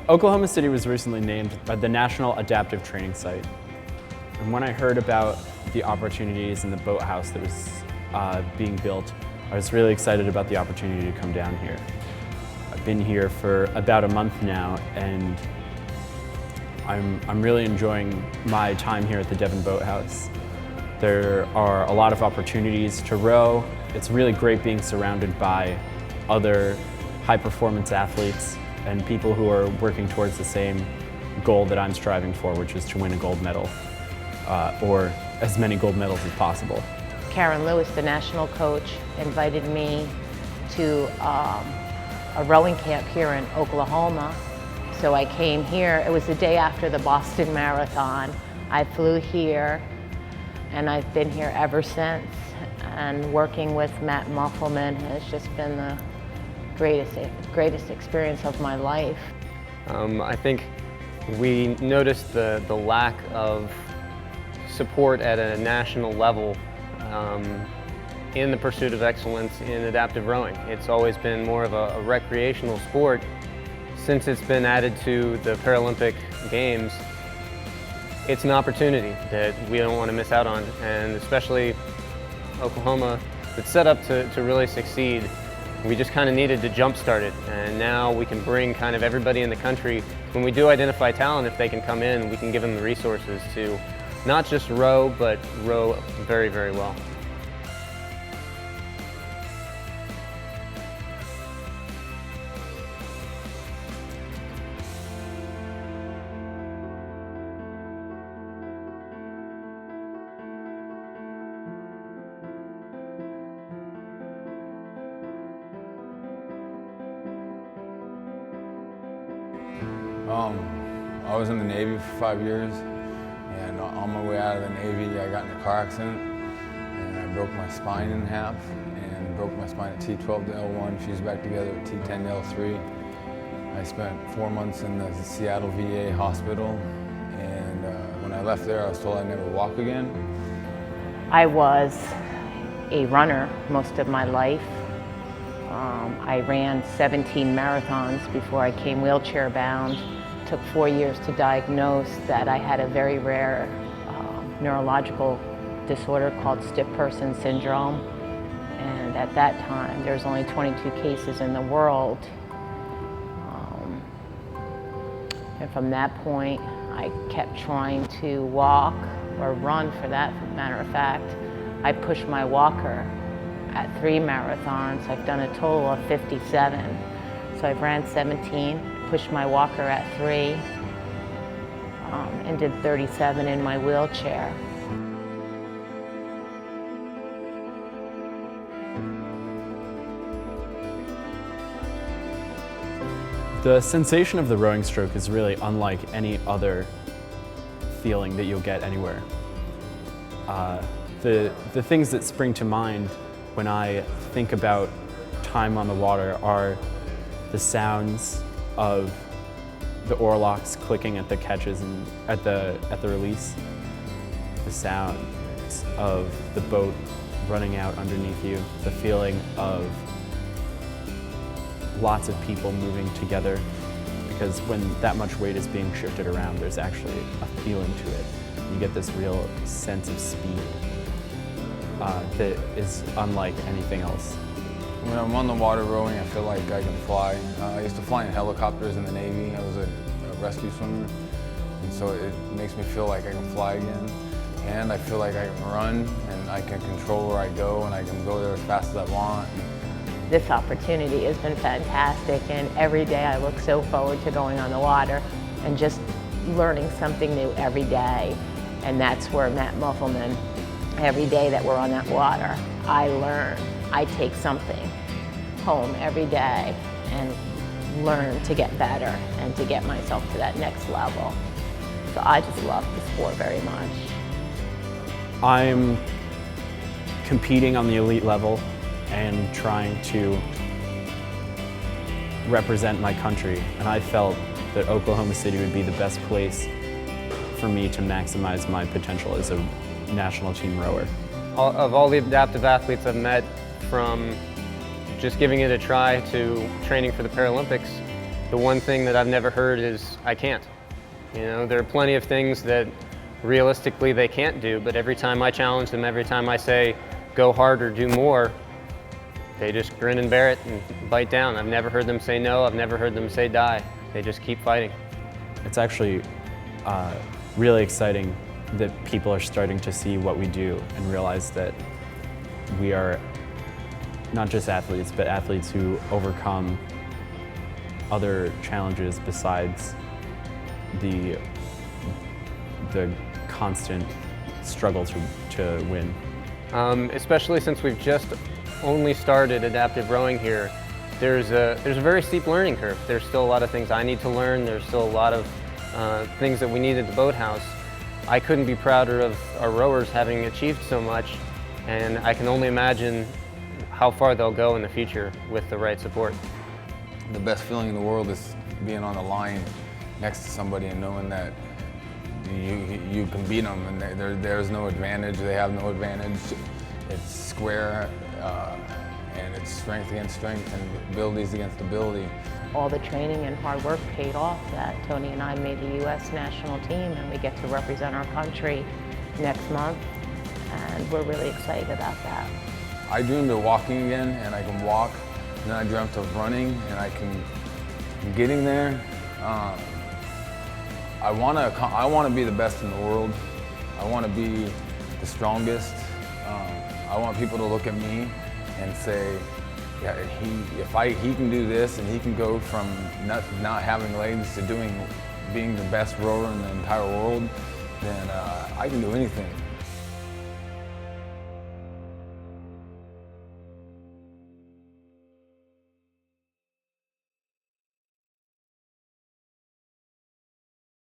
Oklahoma City was recently named the National Adaptive Training Site. And when I heard about the opportunities in the boathouse that was being built, I was really excited about the opportunity to come down here. I've been here for about a month now, and I'm really enjoying my time here at the Devon Boathouse. There are a lot of opportunities to row. It's really great being surrounded by other high-performance athletes and people who are working towards the same goal that I'm striving for, which is to win a gold medal, or as many gold medals as possible. Karen Lewis, the national coach, invited me to a rowing camp here in Oklahoma. So I came here. It was the day after the Boston Marathon. I flew here, and I've been here ever since. And working with Matt Muffelman has just been the greatest experience of my life. I think we noticed the lack of support at a national level in the pursuit of excellence in adaptive rowing. It's always been more of a recreational sport. Since it's been added to the Paralympic Games, it's an opportunity that we don't want to miss out on, and especially Oklahoma, it's set up to really succeed. We just kind of needed to jumpstart it, and now we can bring kind of everybody in the country. When we do identify talent, if they can come in, we can give them the resources to not just row, but row very, very well. I was in the Navy for 5 years, and on my way out of the Navy, I got in a car accident, and I broke my spine in half, and broke my spine at T12 to L1, fused back together at T10 to L3. I spent 4 months in the Seattle VA hospital, and when I left there, I was told I'd never walk again. I was a runner most of my life. I ran 17 marathons before I came wheelchair bound. It took 4 years to diagnose that I had a very rare neurological disorder called stiff person syndrome. And at that time, there was only 22 cases in the world. And from that point, I kept trying to walk, or run for that matter of fact. I pushed my walker at 3 marathons. I've done a total of 57. So I've ran 17, pushed my walker at 3, and did 37 in my wheelchair. The sensation of the rowing stroke is really unlike any other feeling that you'll get anywhere. The things that spring to mind when I think about time on the water are the sounds of the oarlocks clicking at the catches and at the release, the sounds of the boat running out underneath you, the feeling of lots of people moving together, because when that much weight is being shifted around, there's actually a feeling to it. You get this real sense of speed that is unlike anything else. When I'm on the water rowing, I feel like I can fly. I used to fly in helicopters in the Navy. I was a rescue swimmer, and so it makes me feel like I can fly again. And I feel like I can run, and I can control where I go, and I can go there as fast as I want. This opportunity has been fantastic, and every day I look so forward to going on the water and just learning something new every day. And that's where Matt Muffelman, every day that we're on that water, I learn. I take something home every day and learn to get better and to get myself to that next level. So I just love the sport very much. I'm competing on the elite level and trying to represent my country, and I felt that Oklahoma City would be the best place for me to maximize my potential as a national team rower. Of all the adaptive athletes I've met, from just giving it a try to training for the Paralympics, The one thing that I've never heard is, I can't. You know, there are plenty of things that realistically they can't do, but every time I challenge them, every time I say, go harder, do more, they just grin and bear it and bite down. I've never heard them say no, I've never heard them say die. They just keep fighting. It's actually really exciting that people are starting to see what we do and realize that we are not just athletes, but athletes who overcome other challenges besides the constant struggle to win. Especially since we've just only started adaptive rowing here, there's a very steep learning curve. There's still a lot of things I need to learn. There's still a lot of things that we need at the boathouse. I couldn't be prouder of our rowers having achieved so much, and I can only imagine how far they'll go in the future with the right support. The best feeling in the world is being on the line next to somebody and knowing that you can beat them, and there's no advantage, they have no advantage. It's square, and it's strength against strength and abilities against ability. All the training and hard work paid off that Tony and I made the U.S. national team, and we get to represent our country next month, and we're really excited about that. I dreamed of walking again, and I can walk, and then I dreamt of running, and I'm getting there. I want to be the best in the world. I want to be the strongest. I want people to look at me and say, yeah, he can do this, and he can go from not having legs to being the best rower in the entire world, then I can do anything.